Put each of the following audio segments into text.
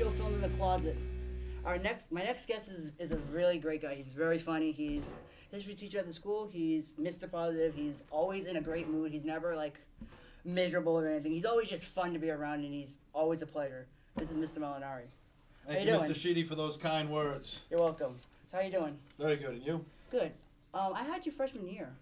show Film in the Closet. My next guest is a really great guy. He's very funny. He's a history teacher at the school. He's Mr. Positive. He's always in a great mood. He's never like miserable or anything. He's always just fun to be around, and he's always a pleasure. This is Mr. Molinari. Thank you, Mr. Sheedy, for those kind words. You're welcome. So how you doing? Very good. And you? Good. I had you freshman year.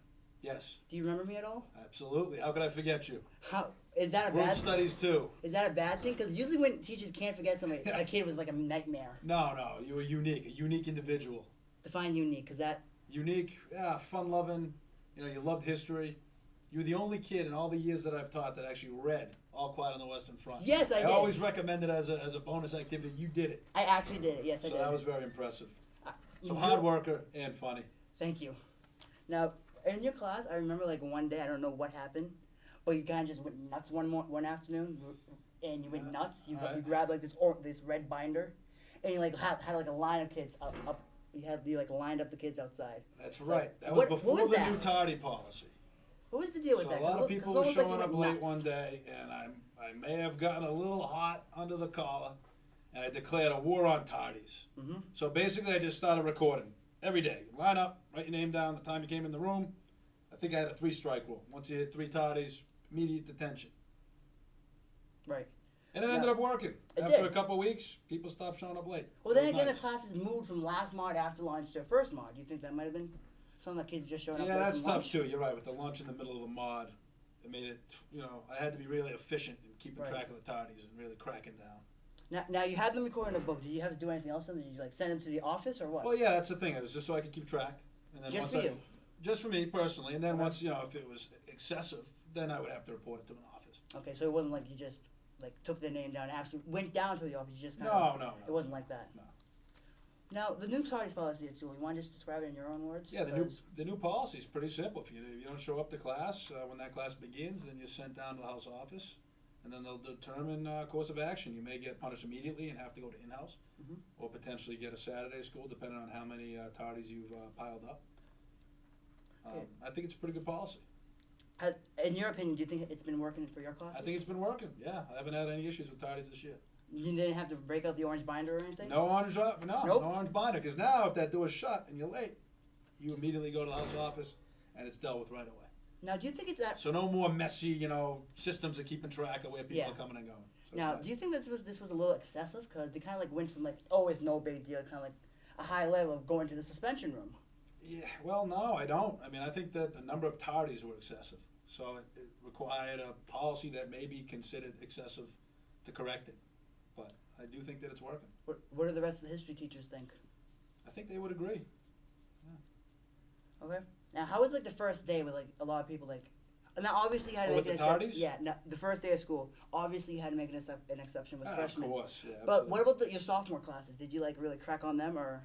Yes. Do you remember me at all? Absolutely. How could I forget you? How is that a Group bad studies too. Is that a bad thing? Because usually when teachers can't forget somebody, a kid was like a nightmare. No, you were unique, a unique individual. Define unique, because that... Unique, yeah, fun-loving. You know, you loved history. You were the only kid in all the years that I've taught that actually read All Quiet on the Western Front. Yes, I did. I always recommend it as a bonus activity. You did it. I actually did it, yes, I did. So that was very impressive. So you hard worker and funny. Thank you. Now, in your class, I remember like one day, I don't know what happened, but you kind of just went nuts one afternoon, and you went nuts. You grabbed like this red binder, and you like had like a line of kids up. You like lined up the kids outside. That's right. That was before the new tardy policy. What was the deal with that? So a lot of people were showing up late one day, and I may have gotten a little hot under the collar, and I declared a war on tardies. Mm-hmm. So basically, I just started recording every day. Line up, write your name down, the time you came in the room. I think I had a 3-strike rule. Once you hit 3 tardies, immediate detention. Right. And it ended up working. After a couple of weeks, people stopped showing up late. Well, then again, the classes moved from last mod after lunch to first mod. Do you think that might have been some of the kids just showing up late? Yeah, that's tough lunch? too. You're right. With the lunch in the middle of the mod, it made it, I had to be really efficient in keeping track of the tardies and really cracking down. Now you had them recording a book. Did you have to do anything else? Did you like send them to the office or what? Well, yeah, that's the thing. It was just so I could keep track. And then Just for you? Just for me personally. And then once, if it was excessive, then I would have to report it to an office. Okay, so it wasn't like you just like took their name down and actually went down to the office. You just kind of... No. It wasn't like that. No. Now, the new tardies policy at school, you want to just describe it in your own words? Yeah, the new policy is pretty simple. If you don't show up to class, when that class begins, then you're sent down to the house office, and then they'll determine course of action. You may get punished immediately and have to go to in-house, or potentially get a Saturday school, depending on how many tardies you've piled up. I think it's a pretty good policy. In your opinion, do you think it's been working for your classes? I think it's been working, yeah. I haven't had any issues with tardies this year. You didn't have to break out the orange binder or anything? No orange binder, because now if that door's shut and you're late, you immediately go to the house office and it's dealt with right away. Now, do you think it's that... So no more messy, systems of keeping track of where people are coming and going. So now, do you think this was a little excessive? Because they kind of like went from it's no big deal, kind of like a high level of going to the suspension room. Yeah, well, no, I don't. I mean, I think that the number of tardies were excessive. So it required a policy that may be considered excessive to correct it. But I do think that it's working. What do the rest of the history teachers think? I think they would agree. Yeah. Okay. Now, how was the first day with a lot of people now obviously you had to make an exception. Yeah, no, the first day of school. Obviously you had to make an exception with freshmen. Of course, yeah. But what about your sophomore classes? Did you really crack on them or?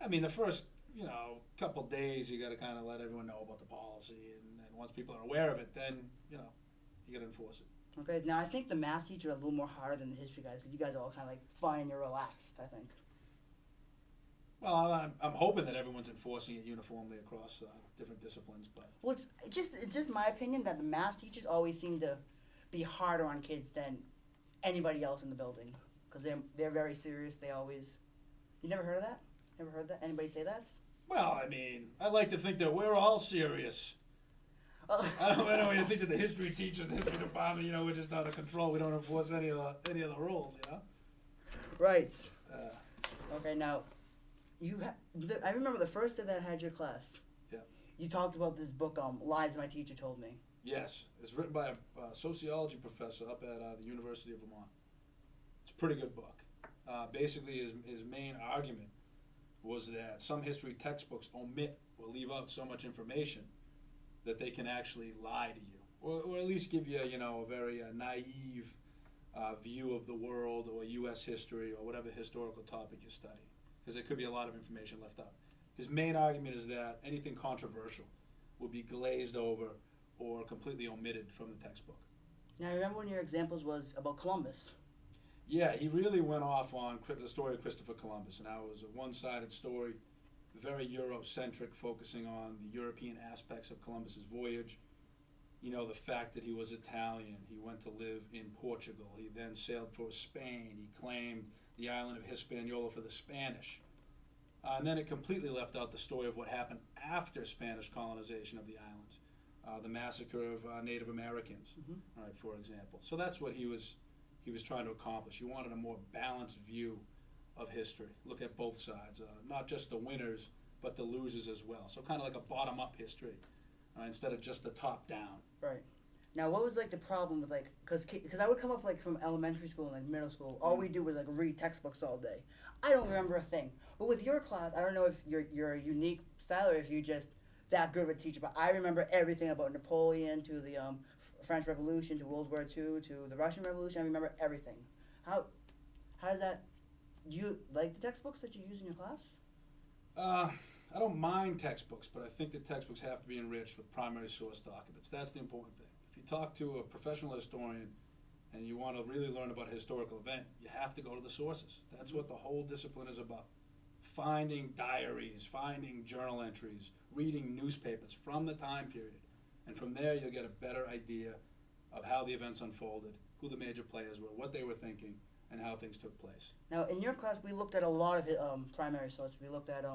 I mean, the first couple days you got to kind of let everyone know about the policy, and then once people are aware of it, then you got to enforce it. Okay. Now I think the math teacher are a little more harder than the history guys because you guys are all kind of fun and you're relaxed. I think. Well, I'm hoping that everyone's enforcing it uniformly across different disciplines, but... Well, it's just my opinion that the math teachers always seem to be harder on kids than anybody else in the building because they're very serious. They always... You never heard of that? Never heard that? Anybody say that? Well, I mean, I like to think that we're all serious. I don't want to think that the history teachers, the history department, we're just out of control. We don't enforce any of the rules, Right. Okay, now... I remember the first day that I had your class. Yeah. You talked about this book, Lies My Teacher Told Me. Yes. It's written by a sociology professor up at the University of Vermont. It's a pretty good book. Basically, his main argument was that some history textbooks omit or leave out so much information that they can actually lie to you, or at least give you, a very naive view of the world or U.S. history or whatever historical topic you're studying. Because there could be a lot of information left out. His main argument is that anything controversial will be glazed over or completely omitted from the textbook. Now, I remember one of your examples was about Columbus. Yeah, he really went off on the story of Christopher Columbus, and how it was a one-sided story, very Eurocentric, focusing on the European aspects of Columbus's voyage. The fact that he was Italian, he went to live in Portugal, he then sailed for Spain, he claimed the island of Hispaniola for the Spanish. And then it completely left out the story of what happened after Spanish colonization of the islands, the massacre of Native Americans, right, for example. So that's what he was trying to accomplish. He wanted a more balanced view of history. Look at both sides, not just the winners, but the losers as well. So kind of like a bottom-up history, instead of just the top-down. Right. Now, what was like the problem with like, because I would come up like from elementary school and like middle school, all we do was like read textbooks all day. I don't remember a thing. But with your class, I don't know if you're a unique style or if you're just that good of a teacher. But I remember everything about Napoleon to the French Revolution to World War II to the Russian Revolution. I remember everything. How does that? Do you like the textbooks that you use in your class? I don't mind textbooks, but I think the textbooks have to be enriched with primary source documents. That's the important thing. If you talk to a professional historian and you want to really learn about a historical event, you have to go to the sources. That's what the whole discipline is about. Finding diaries, finding journal entries, reading newspapers from the time period. And from there, you'll get a better idea of how the events unfolded, who the major players were, what they were thinking, and how things took place. Now, in your class, we looked at a lot of primary sources. We looked at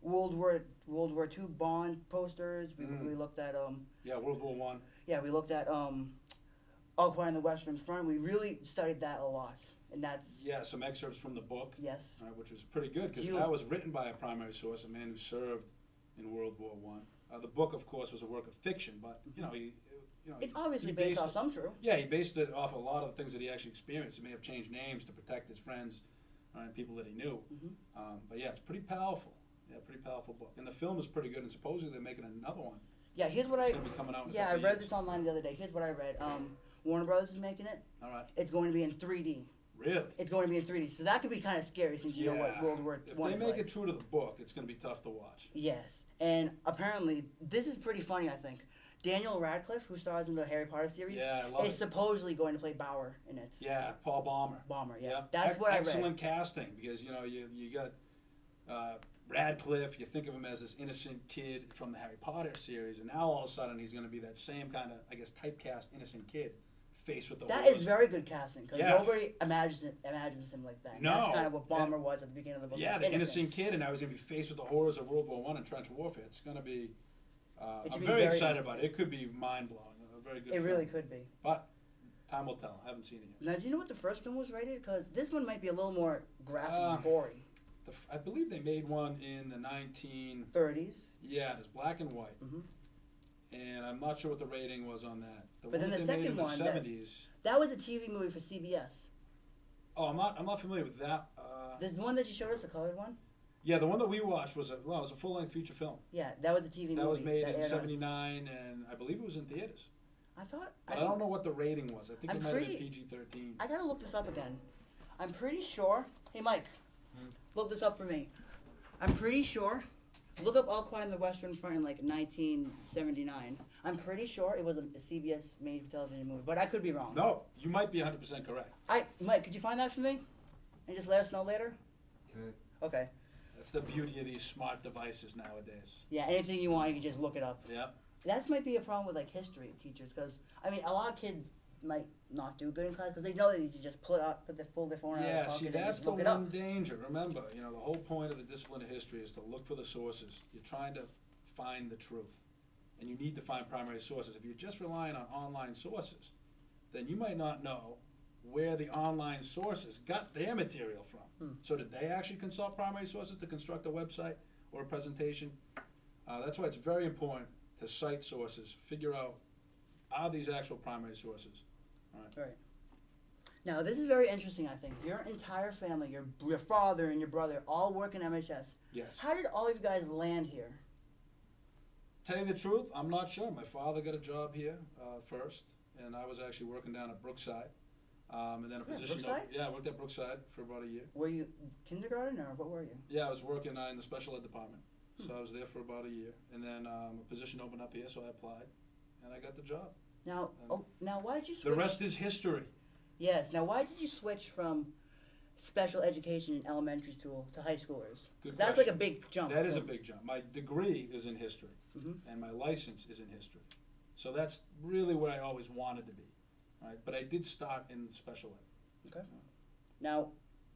World War II bond posters. We looked at World War I. Yeah, we looked at All Quiet on the Western Front. We really studied that a lot, and that's some excerpts from the book. Yes, which was pretty good because that was written by a primary source, a man who served in World War I. The book, of course, was a work of fiction, but it's obviously based off some true. Yeah, he based it off a lot of things that he actually experienced. He may have changed names to protect his friends and people that he knew. But yeah, it's pretty powerful. Yeah, pretty powerful book. And the film is pretty good, and supposedly they're making another one. Yeah, here's what it's going to be coming out in a I couple read years. this online the other day. Here's what I read. Warner Brothers is making it. All right. It's going to be in 3D. Really? It's going to be in 3D. So that could be kind of scary since you know what World War I is like. If they make it true to the book, it's going to be tough to watch. Yes. And apparently, this is pretty funny, I think. Daniel Radcliffe, who stars in the Harry Potter series, is supposedly going to play Bauer in it. Yeah, Paul Baumer. Baumer, yeah. That's what I read. Excellent casting because, you got Radcliffe, you think of him as this innocent kid from the Harry Potter series, and now all of a sudden he's going to be that same kind of, I guess, typecast innocent kid faced with the That horrors. is very good casting because nobody imagines him like that. No. That's kind of what Baumer was at the beginning of the book. Yeah, the innocent kid, and now he's going to be faced with the horrors of World War I and trench warfare. It's going to be, I'm very excited about it. It could be mind-blowing. A very good film. It really could be. But time will tell. I haven't seen it yet. Now, do you know what the first film was rated? Because this one might be a little more graphic and gory. I believe they made one in the 30s. Yeah, it's black and white. And I'm not sure what the rating was on that. But then the second one, the 70s. That was a TV movie for CBS. Oh, I'm not familiar with that. There's one that you showed us, a colored one. Yeah, the one that we watched was a full-length feature film. Yeah, that was a TV movie. That was made in '79, and I believe it was in theaters. I don't know what the rating was. I think it might have been PG-13. I gotta look this up again. I'm pretty sure. Hey, Mike, look this up for me. I'm pretty sure. Look up All Quiet on the Western Front in like 1979. I'm pretty sure it was a CBS made-for-television movie, but I could be wrong. No, you might be 100% correct. Mike, could you find that for me, and just let us know later? Okay. That's the beauty of these smart devices nowadays. Yeah, anything you want, you can just look it up. Yeah. That might be a problem with like history teachers, because I mean, a lot of kids might not do good in class because they know that you just pull their phone out of their pocket and that's just the look it up. one danger. Remember, the whole point of the discipline of history is to look for the sources. You're trying to find the truth, and you need to find primary sources. If you're just relying on online sources, then you might not know where the online sources got their material from. So did they actually consult primary sources to construct a website or a presentation? That's why it's very important to cite sources, figure out, are these actual primary sources? All right. Right. Now, this is very interesting, I think. Your entire family, your father and your brother, all work in MHS. Yes. How did all of you guys land here? Tell you the truth, I'm not sure. My father got a job here first, and I was actually working down at Brookside. And then a position. Brookside? I worked at Brookside for about a year. Were you kindergarten or what were you? Yeah, I was working in the special ed department. So I was there for about a year. And then a position opened up here, so I applied. And I got the job. Now, why did you switch? The rest is history. Yes. Now, why did you switch from special education in elementary school to high schoolers? Good That's like a big jump. That is a big jump. My degree is in history, and my license is in history. So that's really where I always wanted to be. Right? But I did start in special ed. Okay. Now,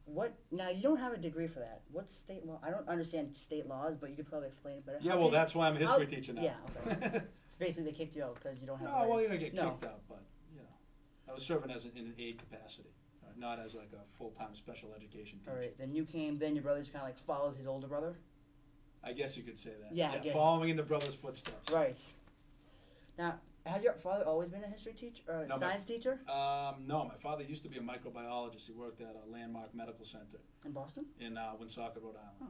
what? Now you don't have a degree for that. What's state law? I don't understand state laws, but you could probably explain it better. Yeah, How well, can- that's why I'm a history teacher now. Yeah. Okay. So basically, they kicked you out because you don't have. No, a well, grade. you don't get No. kicked out, but, you know, I was serving as in an aid capacity, not as like a full-time special education teacher. All right. Then you came. Then your brother just kind of like followed his older brother. I guess you could say that. Yeah, I guess. Following in the brother's footsteps. Right. Now, has your father always been a history teacher or No, a science teacher No, my father used to be a microbiologist. He worked at a landmark medical center in Boston? in Woonsocket, Rhode Island. Huh.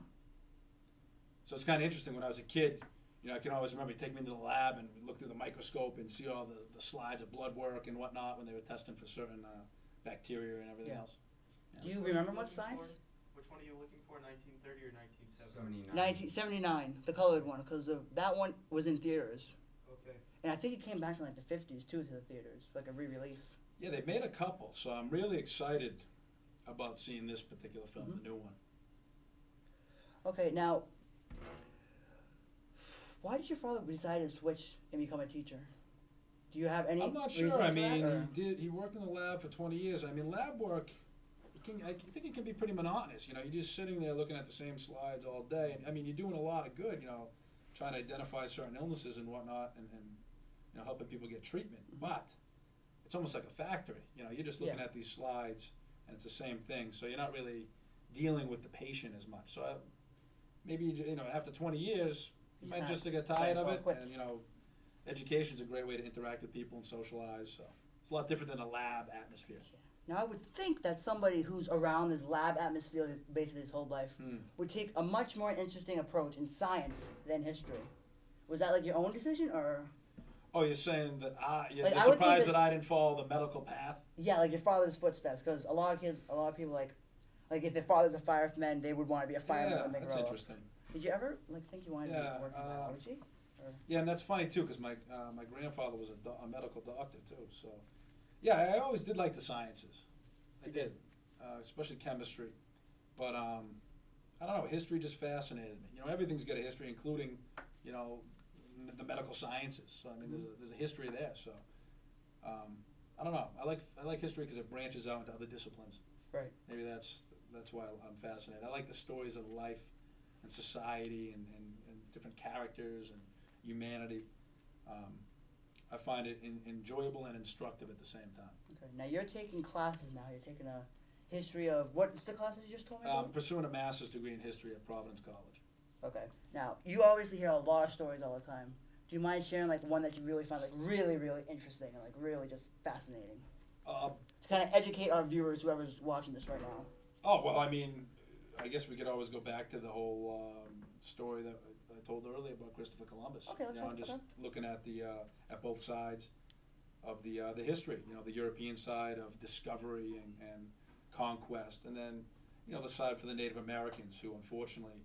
So it's kind of interesting. When I was a kid, you know, I can always remember he'd take me into the lab and we'd look through the microscope and see all the slides of blood work and whatnot when they were testing for certain bacteria and everything Yeah. else. Do you remember much science? Which one are you looking for, 1930 or 1970? 1979, the colored one, because that one was in theaters. Okay. And I think it came back in like the 50s too to the theaters, like a re-release. Yeah, they made a couple, so I'm really excited about seeing this particular film, Mhm. the new one. Okay, now, why did your father decide to switch and become a teacher? Do you have any? I'm not reason sure. for I that, mean, or- he worked in the lab for 20 years. I mean, lab work, I think it can be pretty monotonous. You know, you're just sitting there looking at the same slides all day. And, I mean, you're doing a lot of good, you know, trying to identify certain illnesses and whatnot and you know, helping people get treatment. But it's almost like a factory. You know, you're just looking Yeah. at these slides and it's the same thing. So you're not really dealing with the patient as much. So maybe, you know, after 20 years, you He's might not just get tired of well it. quits. And, you know, education's a great way to interact with people and socialize. So it's a lot different than a lab atmosphere. Now, I would think that somebody who's around this lab atmosphere basically his whole life would take a much more interesting approach in science than history. Was that like your own decision, or? Oh, you're saying that you're Like, I would think surprised that- that I didn't follow the medical path? Yeah, like your father's footsteps, because a lot of people like if their father's a fireman, they would want to be a fireman Yeah, when they that's grow up. interesting. Did you ever like think you wanted Yeah, to work in biology? Yeah, and that's funny too, because my grandfather was a medical doctor too. So, yeah, I always did like the sciences. I did, especially chemistry. But I don't know, history just fascinated me. You know, everything's got a history, including, you know, the medical sciences. So I mean, there's a history there. So I don't know. I like history because it branches out into other disciplines. Right. Maybe that's why I'm fascinated. I like the stories of life and society and different characters and humanity. I find it enjoyable and instructive at the same time. Okay. Now you're taking classes now. You're taking a history of what's the classes you just told me about? Pursuing a master's degree in history at Providence College. Okay. Now you obviously hear a lot of stories all the time. Do you mind sharing like one that you really found like really really interesting and like really just fascinating to kind of educate our viewers, whoever's watching this right now? Oh, well, I mean, I guess we could always go back to the whole story that I told earlier about Christopher Columbus. Okay, let's you know, talk just about looking at at both sides of the history. You know, the European side of discovery and conquest, and then, you know, the side for the Native Americans, who unfortunately,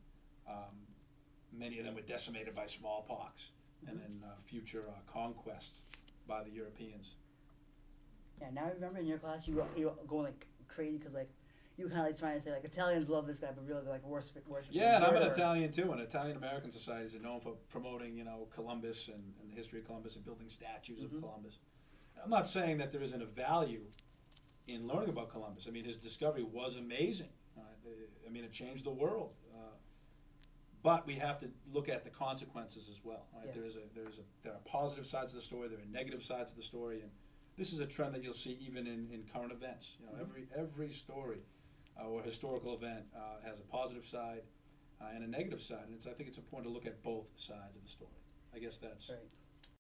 many of them were decimated by smallpox, and then future conquests by the Europeans. Yeah. Now I remember in your class you were going like crazy because like you were kind of like trying to say like Italians love this guy, but really they're like worship. Yeah, and I'm an Italian too, and Italian American societies are known for promoting, you know, Columbus and the history of Columbus and building statues of Columbus. I'm not saying that there isn't a value in learning about Columbus. I mean, his discovery was amazing. I mean, it changed the world. But we have to look at the consequences as well. Right? Yeah. There are positive sides of the story. There are negative sides of the story, and this is a trend that you'll see even in current events. You know, every story or historical event has a positive side and a negative side, and I think it's important to look at both sides of the story. I guess that's Right.